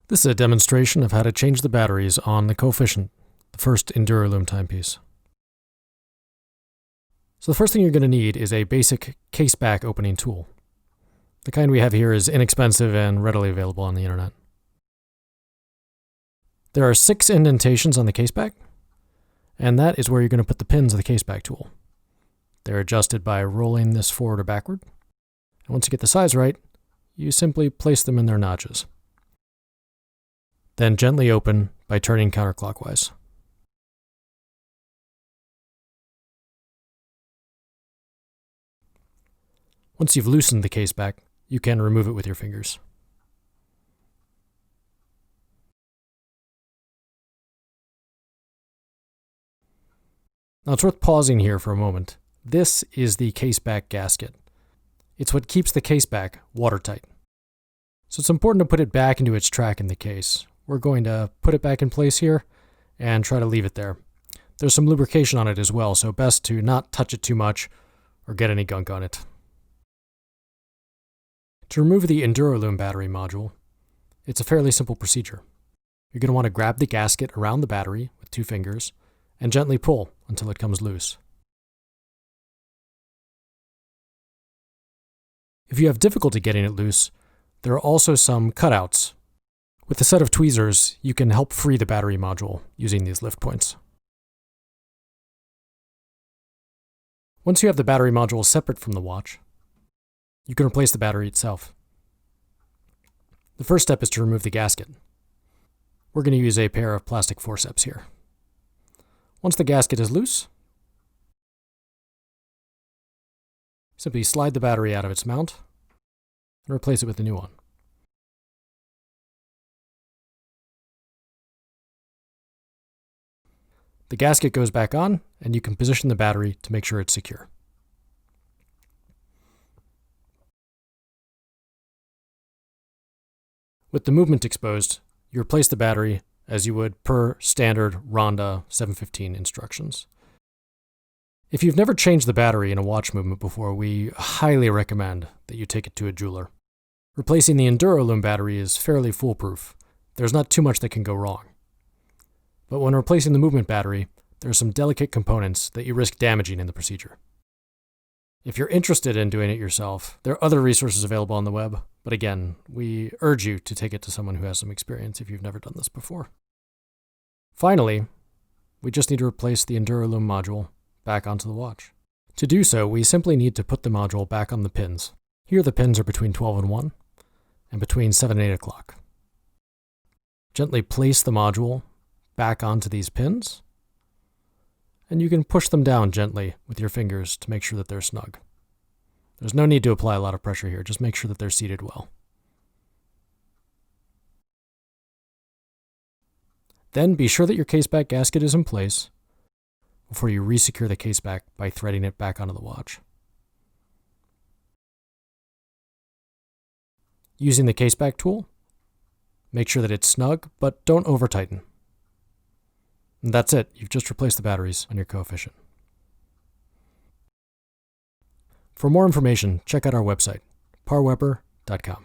This is a demonstration of how to change the batteries on the Coefficient, the first EnduroLume timepiece. So the first thing you're going to need is a basic case back opening tool. The kind we have here is inexpensive and readily available on the internet. There are 6 indentations on the case back, and that is where you're going to put the pins of the case back tool. They're adjusted by rolling this forward or backward. And once you get the size right, you simply place them in their notches. Then gently open by turning counterclockwise. Once you've loosened the case back, you can remove it with your fingers. Now it's worth pausing here for a moment. This is the case back gasket. It's what keeps the case back watertight. So it's important to put it back into its track in the case. We're going to put it back in place here and try to leave it there. There's some lubrication on it as well, so best to not touch it too much or get any gunk on it. To remove the EnduroLume battery module, it's a fairly simple procedure. You're going to want to grab the gasket around the battery with 2 fingers and gently pull until it comes loose. If you have difficulty getting it loose, there are also some cutouts. With a set of tweezers, you can help free the battery module using these lift points. Once you have the battery module separate from the watch, you can replace the battery itself. The first step is to remove the gasket. We're going to use a pair of plastic forceps here. Once the gasket is loose, simply slide the battery out of its mount and replace it with a new one. The gasket goes back on, and you can position the battery to make sure it's secure. With the movement exposed, you replace the battery as you would per standard Ronda 715 instructions. If you've never changed the battery in a watch movement before, we highly recommend that you take it to a jeweler. Replacing the EnduroLume battery is fairly foolproof. There's not too much that can go wrong. But when replacing the movement battery, there are some delicate components that you risk damaging in the procedure. If you're interested in doing it yourself, there are other resources available on the web, but again, we urge you to take it to someone who has some experience if you've never done this before. Finally, we just need to replace the EnduroLume module back onto the watch. To do so, we simply need to put the module back on the pins. Here the pins are between 12 and 1, and between 7 and 8 o'clock. Gently place the module back onto these pins, and you can push them down gently with your fingers to make sure that they're snug. There's no need to apply a lot of pressure here, just make sure that they're seated well. Then be sure that your case back gasket is in place before you resecure the case back by threading it back onto the watch. Using the case back tool, make sure that it's snug, but don't over tighten. And that's it. You've just replaced the batteries on your Coefficient. For more information, check out our website, parweber.com.